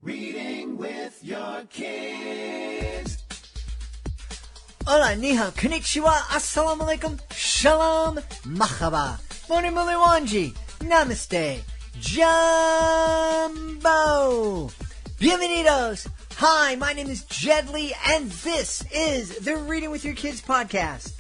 Reading with your kids. Hola, ni hao, konnichiwa, assalamu alaikum, shalom, mahaba, moni muli wanji, namaste, jumbo, bienvenidos. Hi, my name is Jedlie, and this is the Reading with Your Kids podcast.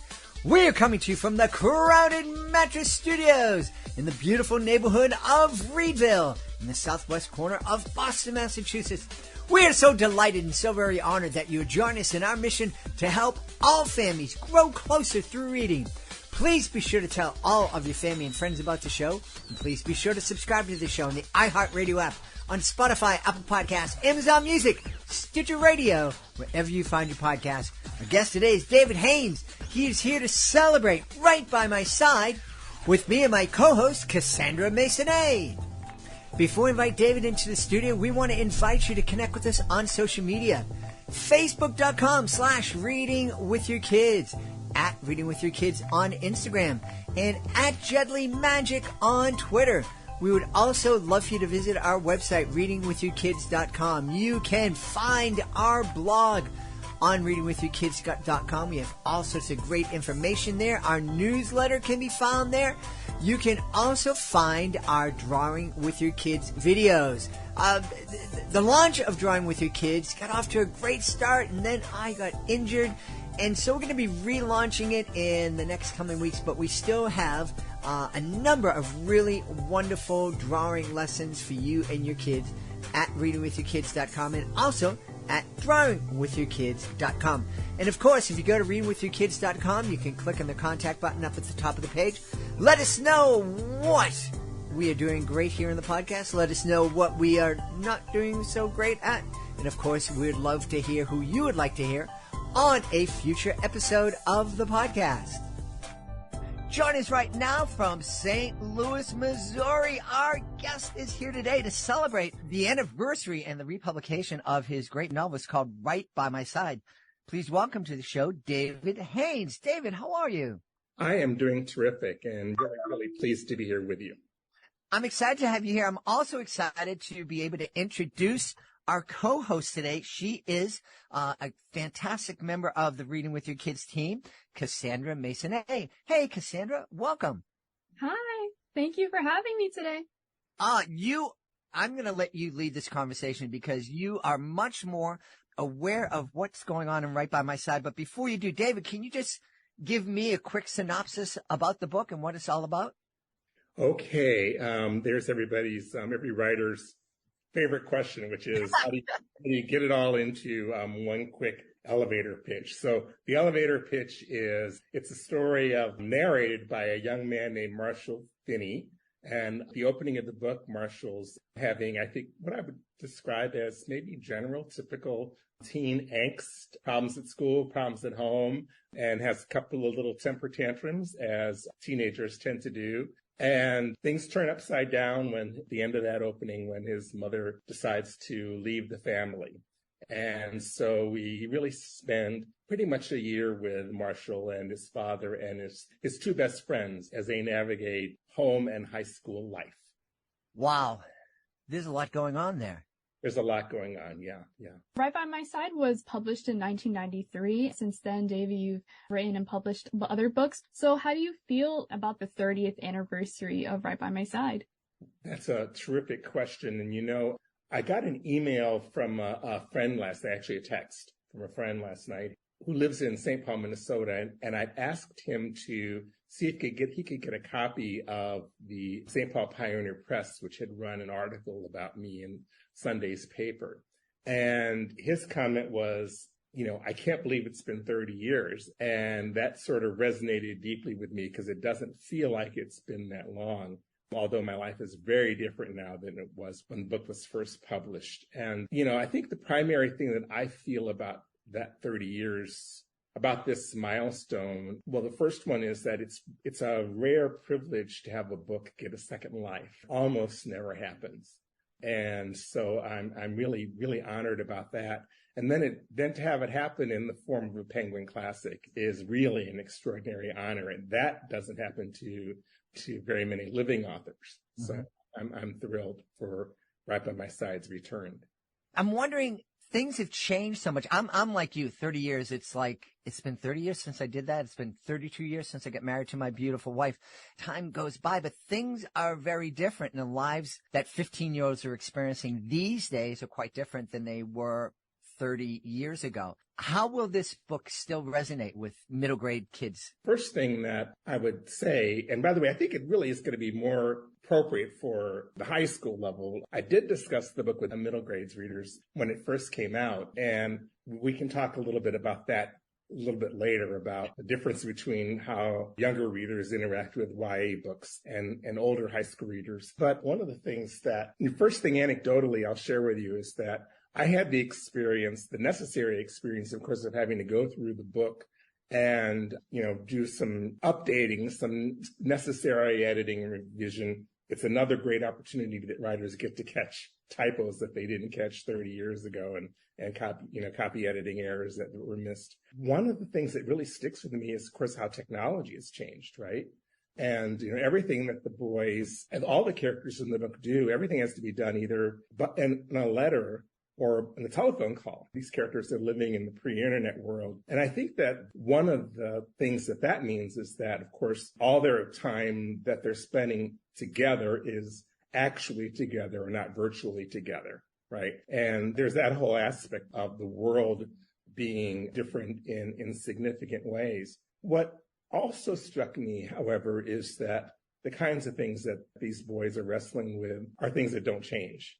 We're coming to you from the crowded Mattress Studios in the beautiful neighborhood of Reedville, in the southwest corner of Boston, Massachusetts. We are so delighted and so very honored that you join us in our mission to help all families grow closer through reading. Please be sure to tell all of your family and friends about the show. And please be sure to subscribe to the show on the iHeartRadio app, on Spotify, Apple Podcasts, Amazon Music, Stitcher Radio, wherever you find your podcast. Our guest today is David Haynes. He is here to celebrate right by my side with me and my co-host, Cassandra Maisonet. Before we invite David into the studio, we want to invite you to connect with us on social media. Facebook.com/readingwithyourkids, at Reading With Your Kids on Instagram, and at Jedlie Magic on Twitter. We would also love for you to visit our website, readingwithyourkids.com. You can find our blog on readingwithyourkids.com. We have all sorts of great information there. Our newsletter can be found there. You can also find our Drawing with Your Kids videos. The launch of Drawing with Your Kids got off to a great start, and then I got injured. And so we're going to be relaunching it in the next coming weeks, but we still have a number of really wonderful drawing lessons for you and your kids at readingwithyourkids.com, and also at drawingwithyourkids.com. And of course, if you go to readingwithyourkids.com, you can click on the contact button up at the top of the page. Let us know what we are doing great here in the podcast. Let us know what we are not doing so great at. And of course, we'd love to hear who you would like to hear on a future episode of the podcast. Join us right now from St. Louis, Missouri. Our guest is here today to celebrate the anniversary and the republication of his great novel. It's called Right by My Side. Please welcome to the show, David Haynes. David, how are you? I am doing terrific and really, really pleased to be here with you. I'm excited to have you here. I'm also excited to be able to introduce our co-host today. She is a fantastic member of the Reading with Your Kids team, Cassandra Maisonet. Hey, Cassandra, welcome. Hi. Thank you for having me today. I'm going to let you lead this conversation because you are much more aware of what's going on and Right by My Side. But before you do, David, can you just give me a quick synopsis about the book and what it's all about? Okay. There's every writer's favorite question, which is how do you get it all into one quick elevator pitch? So the elevator pitch is, it's a story narrated by a young man named Marshall Finney. And the opening of the book, Marshall's having, I think, what I would describe as maybe general, typical teen angst, problems at school, problems at home, and has a couple of little temper tantrums, as teenagers tend to do. And things turn upside down when, at the end of that opening, when his mother decides to leave the family. And so we really spend pretty much a year with Marshall and his father and his two best friends as they navigate home and high school life. Wow. There's a lot going on there. There's a lot going on, yeah. Right by My Side was published in 1993. Since then, Davey, you've written and published other books. So how do you feel about the 30th anniversary of Right by My Side? That's a terrific question. And I got an email from a friend last night, actually a text from a friend last night, who lives in St. Paul, Minnesota. And I asked him to see if he could get a copy of the St. Paul Pioneer Press, which had run an article about me in Sunday's paper. And his comment was, I can't believe it's been 30 years. And that sort of resonated deeply with me because it doesn't feel like it's been that long, although my life is very different now than it was when the book was first published. And, I think the primary thing that I feel about that 30 years, about this milestone, well, the first one is that it's a rare privilege to have a book get a second life. Almost never happens. And so I'm really, really honored about that. And then to have it happen in the form of a Penquin Classic is really an extraordinary honor. And that doesn't happen to very many living authors. Mm-hmm. So I'm thrilled for Right by My Side's return. I'm wondering, things have changed so much. I'm like you, 30 years. It's like, it's been 30 years since I did that. It's been 32 years since I got married to my beautiful wife. Time goes by, but things are very different, and the lives that 15-year-olds are experiencing these days are quite different than they were 30 years ago. How will this book still resonate with middle grade kids? First thing that I would say, and by the way, I think it really is going to be more appropriate for the high school level. I did discuss the book with the middle grades readers when it first came out, and we can talk a little bit about that a little bit later, about the difference between how younger readers interact with YA books and older high school readers. But one of the things that, the first thing anecdotally I'll share with you is that I had the experience, the necessary experience, of course, of having to go through the book and, do some updating, some necessary editing and revision. It's another great opportunity that writers get to catch typos that they didn't catch 30 years ago, and copy editing errors that were missed. One of the things that really sticks with me is, of course, how technology has changed, right? And, everything that the boys and all the characters in the book do, everything has to be done either in a letter or in a telephone call. These characters are living in the pre-internet world. And I think that one of the things that means is that, of course, all their time that they're spending together is actually together and not virtually together, right? And there's that whole aspect of the world being different in significant ways. What also struck me, however, is that the kinds of things that these boys are wrestling with are things that don't change.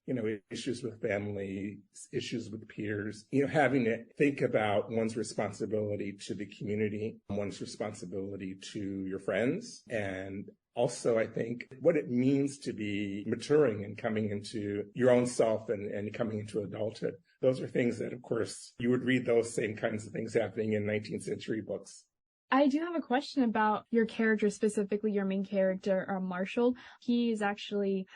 Issues with family, issues with peers, having to think about one's responsibility to the community, one's responsibility to your friends, and also, I think, what it means to be maturing and coming into your own self and coming into adulthood. Those are things that, of course, you would read those same kinds of things happening in 19th century books. I do have a question about your character, specifically your main character, Marshall. He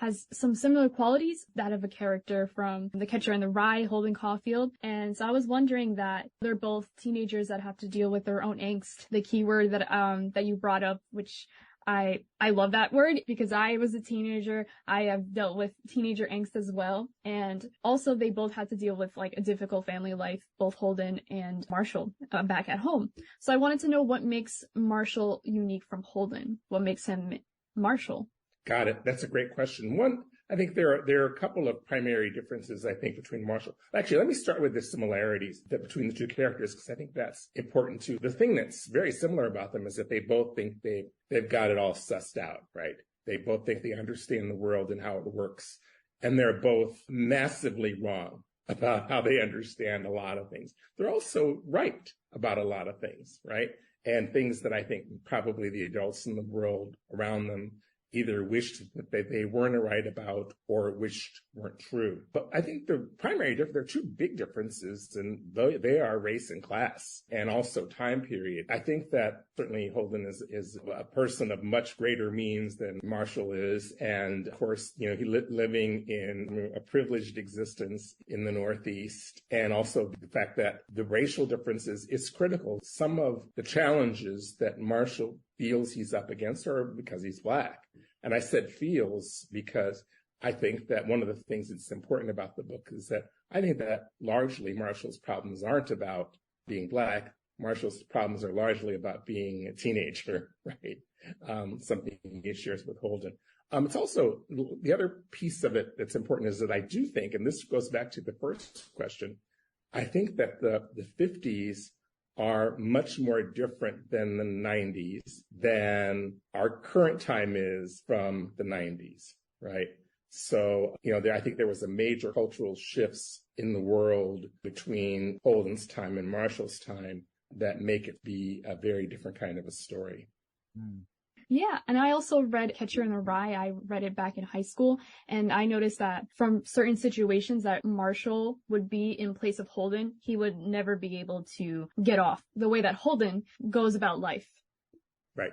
has some similar qualities, that of a character from The Catcher in the Rye, Holden Caulfield. And so I was wondering that they're both teenagers that have to deal with their own angst. The key word that you brought up, which I love that word because I was a teenager. I have dealt with teenager angst as well. And also they both had to deal with like a difficult family life, both Holden and Marshall back at home. So I wanted to know what makes Marshall unique from Holden. What makes him Marshall? Got it. That's a great question. One, I think there are a couple of primary differences, I think, between Marshall. Actually, let me start with the similarities between the two characters, because I think that's important too. The thing that's very similar about them is that they both think they've got it all sussed out, right? They both think they understand the world and how it works. And they're both massively wrong about how they understand a lot of things. They're also right about a lot of things, right? And things that I think probably the adults in the world around them either wished that they weren't right about or wished weren't true. But I think the primary difference, there are two big differences, and they are race and class and also time period. I think that certainly Holden is a person of much greater means than Marshall is. And of course, he living in a privileged existence in the Northeast. And also the fact that the racial differences is critical. Some of the challenges that Marshall feels he's up against are because he's Black. And I said feels because I think that one of the things that's important about the book is that I think that largely Marshall's problems aren't about being Black. Marshall's problems are largely about being a teenager, right? Something he shares with Holden. It's also, the other piece of it that's important is that I do think, and this goes back to the first question, I think that the 50s are much more different than the 90s than our current time is from the 90s, right? So, I think there was a major cultural shifts in the world between Holden's time and Marshall's time that make it be a very different kind of a story. Mm. Yeah, and I also read Catcher in the Rye. I read it back in high school, and I noticed that from certain situations that Marshall would be in place of Holden, he would never be able to get off the way that Holden goes about life. Right.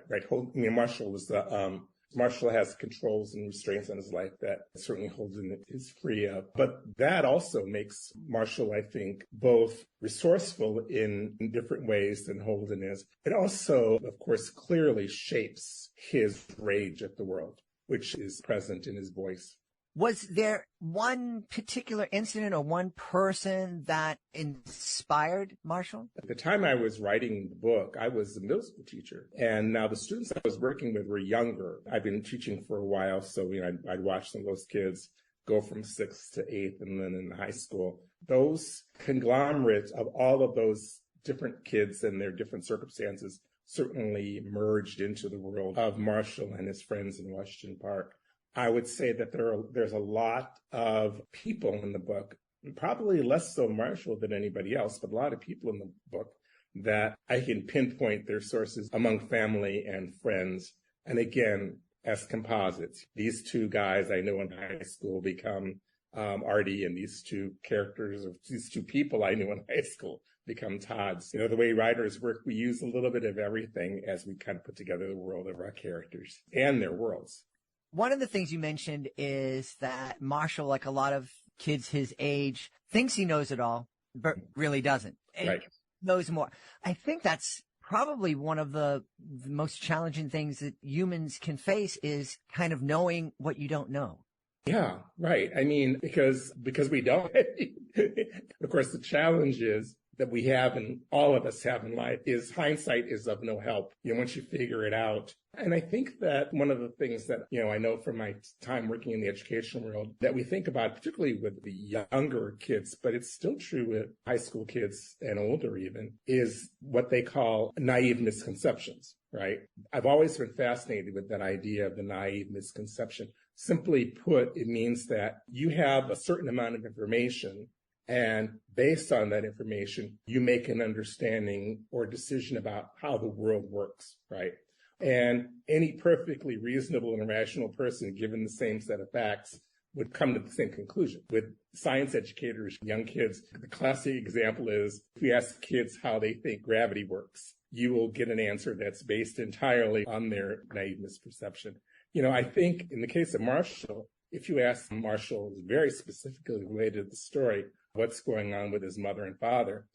Marshall has controls and restraints on his life that certainly Holden is free of. But that also makes Marshall, I think, both resourceful in different ways than Holden is. It also, of course, clearly shapes his rage at the world, which is present in his voice. Was there one particular incident or one person that inspired Marshall? At the time I was writing the book, I was a middle school teacher. And now the students I was working with were younger. I've been teaching for a while, so I'd watch some of those kids go from 6th to 8th and then in high school. Those conglomerates of all of those different kids and their different circumstances certainly merged into the world of Marshall and his friends in Washington Park. I would say that there's a lot of people in the book, probably less so Marshall than anybody else, but a lot of people in the book that I can pinpoint their sources among family and friends. And again, as composites, these two guys I know in high school become Artie, and these two characters, or these two people I knew in high school become Todd's. You know, the way writers work, we use a little bit of everything as we kind of put together the world of our characters and their worlds. One of the things you mentioned is that Marshall, like a lot of kids his age, thinks he knows it all, but really doesn't. And Right. knows more. I think that's probably one of the most challenging things that humans can face is kind of knowing what you don't know. Yeah, right. I mean, because we don't. Of course, the challenge is that we have, and all of us have in life, is hindsight is of no help, once you figure it out. And I think that one of the things that, I know from my time working in the educational world that we think about, particularly with the younger kids, but it's still true with high school kids and older even, is what they call naive misconceptions, right? I've always been fascinated with that idea of the naive misconception. Simply put, it means that you have a certain amount of information, and based on that information, you make an understanding or decision about how the world works, right? And any perfectly reasonable and rational person, given the same set of facts, would come to the same conclusion. With science educators, young kids, the classic example is if you ask kids how they think gravity works, you will get an answer that's based entirely on their naive misperception. I think in the case of Marshall, if you ask Marshall very specifically related to the story, what's going on with his mother and father,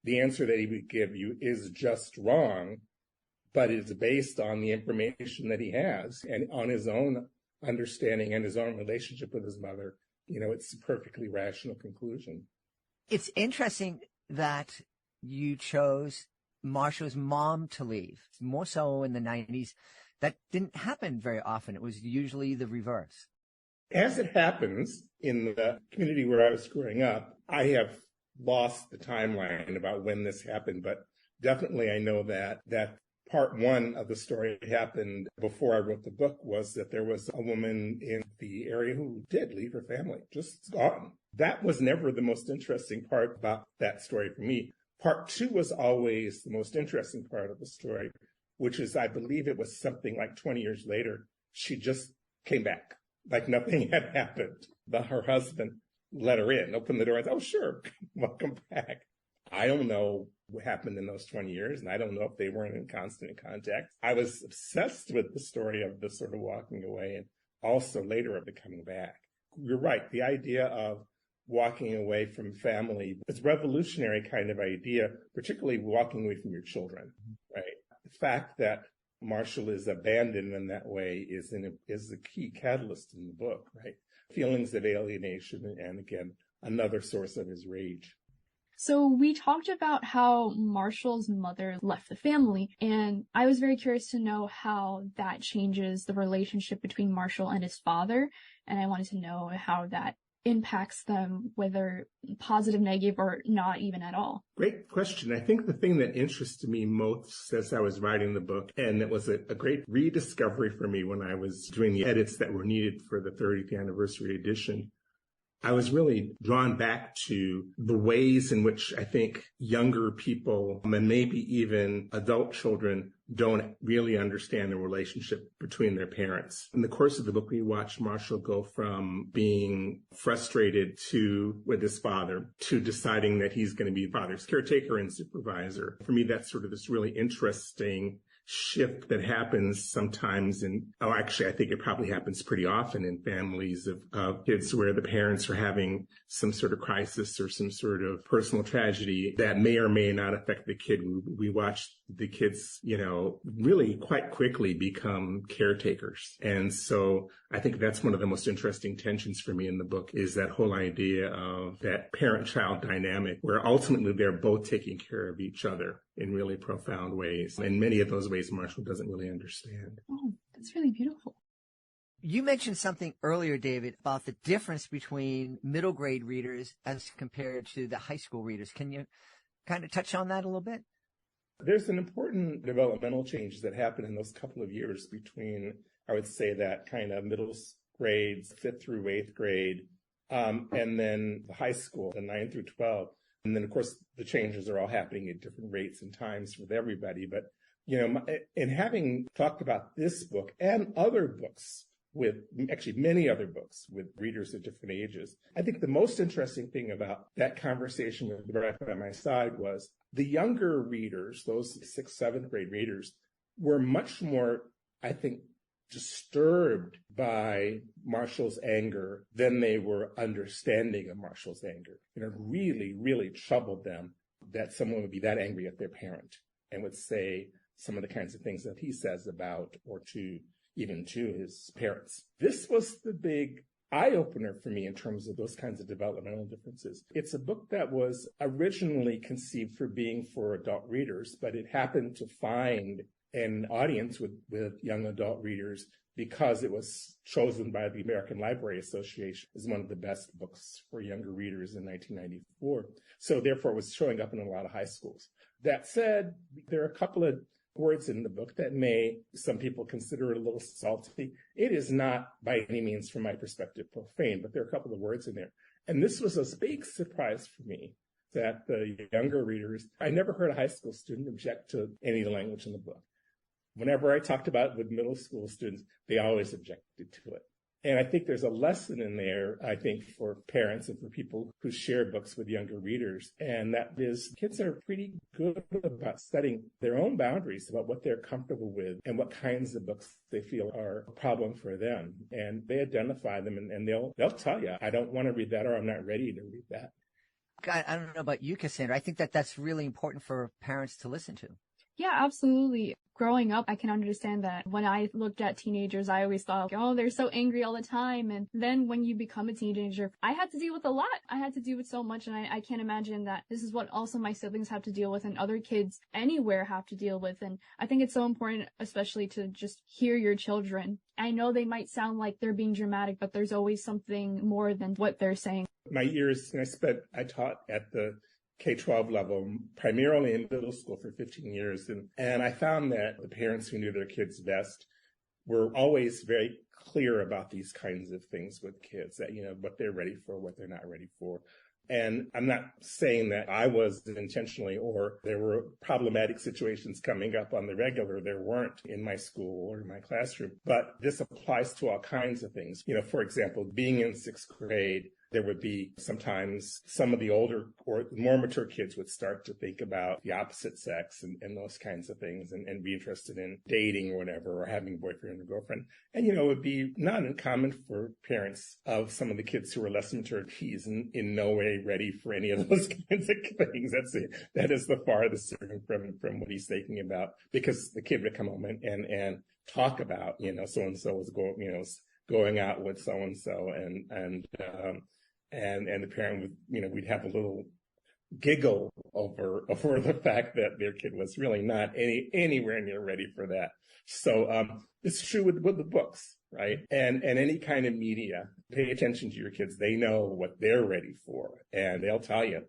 the answer that he would give you is just wrong, but it's based on the information that he has and on his own understanding and his own relationship with his mother. It's a perfectly rational conclusion. It's interesting that you chose Marshall's mom to leave, more so in the 90s. That didn't happen very often. It was usually the reverse. As it happens in the community where I was growing up, I have lost the timeline about when this happened, but definitely I know that part one of the story happened before I wrote the book, was that there was a woman in the area who did leave her family, just gone. That was never the most interesting part about that story for me. Part two was always the most interesting part of the story, which is, I believe it was something like 20 years later, she just came back, like nothing had happened. Her husband let her in, opened the door, and said, "Oh, sure, welcome back." I don't know what happened in those 20 years, and I don't know if they weren't in constant contact. I was obsessed with the story of the sort of walking away and also later of the coming back. You're right. The idea of walking away from family is a revolutionary kind of idea, particularly walking away from your children, right? The fact that Marshall is abandoned in that way is the key catalyst in the book, right? Feelings of alienation and, again, another source of his rage. So we talked about how Marshall's mother left the family, and I was very curious to know how that changes the relationship between Marshall and his father, and I wanted to know how that impacts them, whether positive, negative, or not even at all. Great question. I think the thing that interested me most as I was writing the book, and it was a great rediscovery for me when I was doing the edits that were needed for the 30th anniversary edition, I was really drawn back to the ways in which I think younger people and maybe even adult children don't really understand the relationship between their parents. In the course of the book, we watched Marshall go from being frustrated with his father to deciding that he's going to be father's caretaker and supervisor. For me, that's sort of this really interesting shift that happens sometimes actually, I think it probably happens pretty often in families of kids where the parents are having some sort of crisis or some sort of personal tragedy that may or may not affect the kid. We watch the kids, really quite quickly become caretakers. And so I think that's one of the most interesting tensions for me in the book is that whole idea of that parent-child dynamic where ultimately they're both taking care of each other in really profound ways. And many of those ways Marshall doesn't really understand. Oh, that's really beautiful. You mentioned something earlier, David, about the difference between middle grade readers as compared to the high school readers. Can you kind of touch on that a little bit? There's an important developmental change that happened in those couple of years between, I would say, that kind of middle grades, 5th through 8th grade, and then the high school, the 9 through 12. And then, of course, the changes are all happening at different rates and times with everybody. But, in having talked about this book and other books with actually many other books with readers at different ages, I think the most interesting thing about that conversation with the right by my side was the younger readers, those 6th, 7th grade readers, were much more, I think, disturbed by Marshall's anger than they were understanding of Marshall's anger. It really, really troubled them that someone would be that angry at their parent and would say some of the kinds of things that he says about or even to his parents. This was the big eye-opener for me in terms of those kinds of developmental differences. It's a book that was originally conceived for being for adult readers, but it happened to find an audience with young adult readers because it was chosen by the American Library Association as one of the best books for younger readers in 1994. So therefore, it was showing up in a lot of high schools. That said, there are a couple of words in the book that some people consider it a little salty. It is not by any means, from my perspective, profane, but there are a couple of words in there. And this was a big surprise for me that the younger readers, I never heard a high school student object to any of the language in the book. Whenever I talked about it with middle school students, they always objected to it. And I think there's a lesson in there, I think, for parents and for people who share books with younger readers. And that is, kids are pretty good about setting their own boundaries about what they're comfortable with and what kinds of books they feel are a problem for them. And they identify them and they'll tell you, I don't want to read that or I'm not ready to read that. God, I don't know about you, Cassandra. I think that's really important for parents to listen to. Yeah, absolutely. Growing up, I can understand that when I looked at teenagers, I always thought, oh, they're so angry all the time. And then when you become a teenager, I had to deal with a lot. I had to deal with so much. And I can't imagine that this is what also my siblings have to deal with and other kids anywhere have to deal with. And I think it's so important, especially to just hear your children. I know they might sound like they're being dramatic, but there's always something more than what they're saying. My years, I taught at the K-12 level, primarily in middle school for 15 years. And I found that the parents who knew their kids best were always very clear about these kinds of things with kids, that, what they're ready for, what they're not ready for. And I'm not saying that I was intentionally or there were problematic situations coming up on the regular. There weren't in my school or in my classroom. But this applies to all kinds of things. For example, being in 6th grade, there would be sometimes some of the older or more mature kids would start to think about the opposite sex and those kinds of things and be interested in dating or whatever, or having a boyfriend or girlfriend. And, it would be not uncommon for parents of some of the kids who were less mature. He's in no way ready for any of those kinds of things. That is the farthest from what he's thinking about, because the kid would come home and talk about, so-and-so was going out with so-and-so and the parent would, we'd have a little giggle over the fact that their kid was really not anywhere near ready for that. So it's true with the books, right? And any kind of media. Pay attention to your kids. They know what they're ready for, and they'll tell you,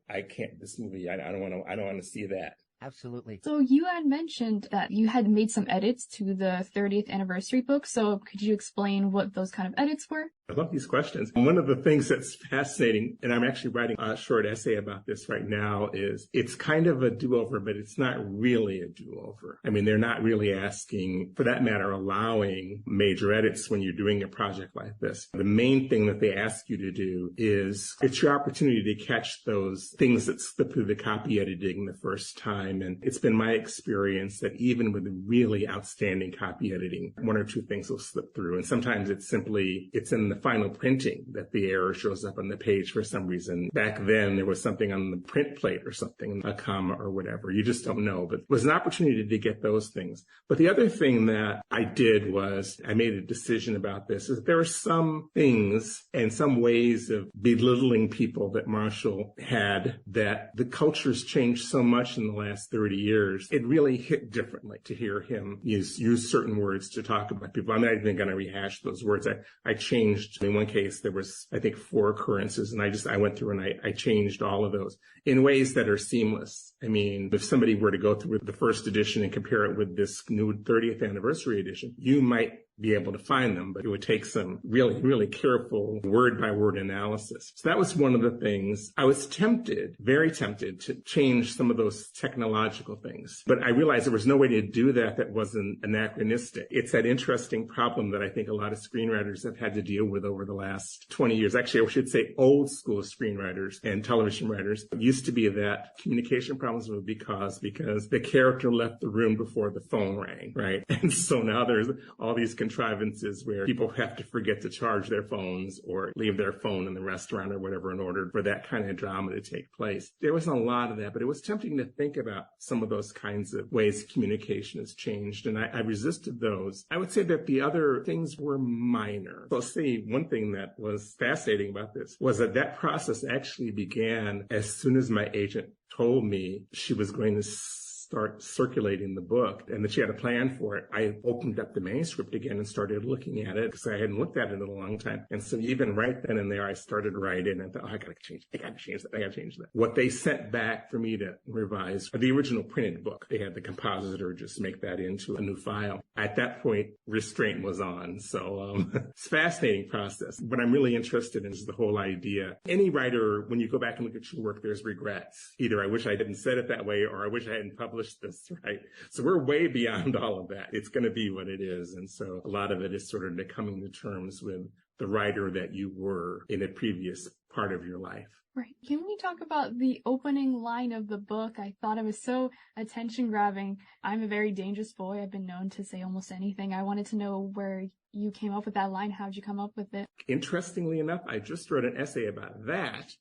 this movie, I don't want to see that. Absolutely. So you had mentioned that you had made some edits to the 30th anniversary book. So could you explain what those kind of edits were? I love these questions. One of the things that's fascinating, and I'm actually writing a short essay about this right now, is it's kind of a do-over, but it's not really a do-over. I mean, they're not really asking, for that matter, allowing major edits when you're doing a project like this. The main thing that they ask you to do is, it's your opportunity to catch those things that slip through the copy editing the first time time. And it's been my experience that even with really outstanding copy editing, one or two things will slip through. And sometimes it's in the final printing that the error shows up on the page for some reason. Back then, there was something on the print plate or something, a comma or whatever. You just don't know. But it was an opportunity to get those things. But the other thing that I did was I made a decision about this, is there are some things and some ways of belittling people that Marshall had that the culture's changed so much in the last 30 years. It really hit differently to hear him use certain words to talk about people. I'm not even going to rehash those words. I changed. In one case, there was, I think, 4 occurrences, and I went through and I changed all of those in ways that are seamless. I mean, if somebody were to go through the first edition and compare it with this new 30th anniversary edition, you might be able to find them, but it would take some really, really careful word-by-word analysis. So that was one of the things. I was tempted, very tempted, to change some of those technological things. But I realized there was no way to do that wasn't anachronistic. It's that interesting problem that I think a lot of screenwriters have had to deal with over the last 20 years. Actually, I should say old school screenwriters and television writers. It used to be that communication problems were because the character left the room before the phone rang, right? And so now there's all these contrivances where people have to forget to charge their phones or leave their phone in the restaurant or whatever in order for that kind of drama to take place. There wasn't a lot of that, but it was tempting to think about some of those kinds of ways communication has changed, and I resisted those. I would say that the other things were minor. So I'll say one thing that was fascinating about this was that process actually began as soon as my agent told me she was going to start circulating the book and that she had a plan for it. I opened up the manuscript again and started looking at it because I hadn't looked at it in a long time. And so even right then and there, I started writing and thought, I gotta change that. What they sent back for me to revise, the original printed book, they had the compositor just make that into a new file. At that point, restraint was on. So it's a fascinating process. What I'm really interested in is the whole idea. Any writer, when you go back and look at your work, there's regrets. Either I wish I hadn't said it that way or I wish I hadn't published this, right? So we're way beyond all of that. It's going to be what it is. And so a lot of it is sort of coming to terms with the writer that you were in a previous part of your life. Right. Can we talk about the opening line of the book? I thought it was so attention-grabbing. I'm a very dangerous boy. I've been known to say almost anything. I wanted to know where you came up with that line. How'd you come up with it? Interestingly enough, I just wrote an essay about that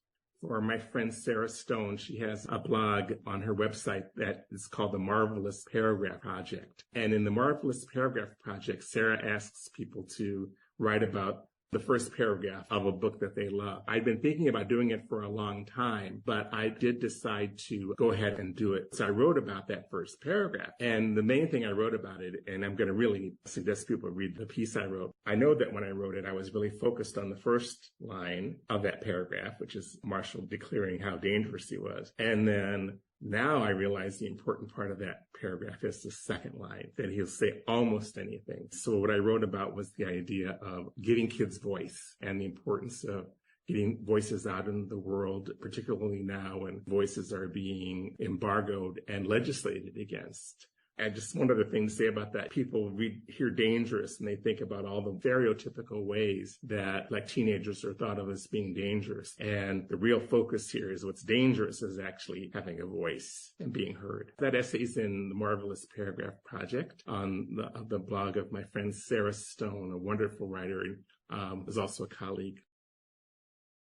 for my friend Sarah Stone. She has a blog on her website that is called the Marvelous Paragraph Project. And in the Marvelous Paragraph Project, Sarah asks people to write about the first paragraph of a book that they love. I'd been thinking about doing it for a long time, but I did decide to go ahead and do it. So I wrote about that first paragraph. And the main thing I wrote about it, and I'm going to really suggest people read the piece I wrote. I know that when I wrote it, I was really focused on the first line of that paragraph, which is Marshall declaring how dangerous he was. And then now I realize the important part of that paragraph is the second line, that he'll say almost anything. So what I wrote about was the idea of giving kids voice and the importance of getting voices out in the world, particularly now when voices are being embargoed and legislated against. And just one other thing to say about that, people hear dangerous and they think about all the stereotypical ways that like teenagers are thought of as being dangerous. And the real focus here is what's dangerous is actually having a voice and being heard. That essay is in the Marvelous Paragraph Project on the blog of my friend Sarah Stone, a wonderful writer, and is also a colleague.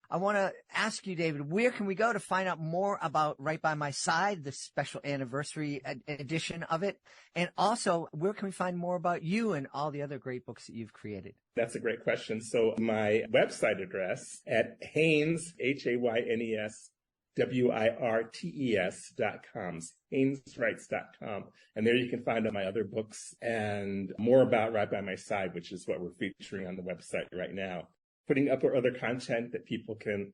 I want to ask you, David, where can we go to find out more about Right by My Side, the special anniversary edition of it? And also, where can we find more about you and all the other great books that you've created? That's a great question. So my website address at Haynes, Haynes, WIRTES.com, HaynesWrites.com. And there you can find out my other books and more about Right by My Side, which is what we're featuring on the website right now. Putting up other content that people can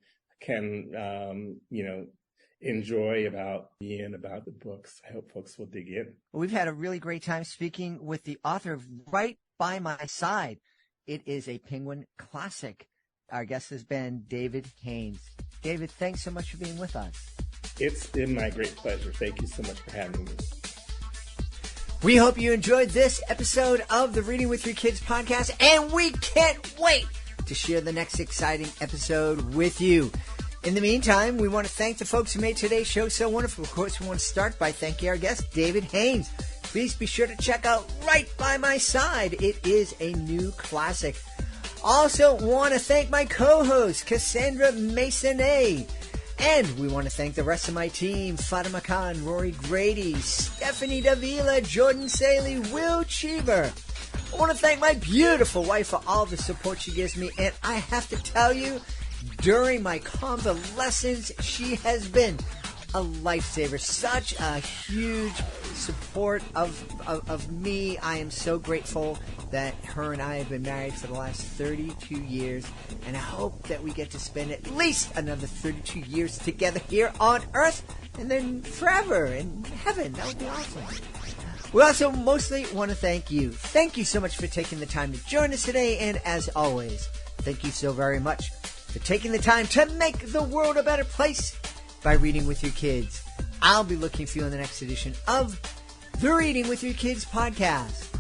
enjoy about me and about the books. I hope folks will dig in. Well, we've had a really great time speaking with the author of Right by My Side. It is a Penguin Classic. Our guest has been David Haynes. David, thanks so much for being with us. It's been my great pleasure. Thank you so much for having me. We hope you enjoyed this episode of the Reading with Your Kids podcast, and we can't wait to share the next exciting episode with you. In the meantime, we want to thank the folks who made today's show so wonderful. Of course, we want to start by thanking our guest, David Haynes. Please be sure to check out Right By My Side. It is a new classic. Also want to thank my co-host, Cassandra Maisonet. And we want to thank the rest of my team, Fatima Khan, Rory Grady, Stephanie Davila, Jordan Saley, Will Cheever. I want to thank my beautiful wife for all the support she gives me. And I have to tell you, during my convalescence, she has been a lifesaver. Such a huge support of me. I am so grateful that her and I have been married for the last 32 years, and I hope that we get to spend at least another 32 years together here on Earth, and then forever in heaven. That would be awesome. We also mostly want to thank you. Thank you so much for taking the time to join us today, and as always, thank you so very much for taking the time to make the world a better place by reading with your kids. I'll be looking for you in the next edition of the Reading with Your Kids podcast.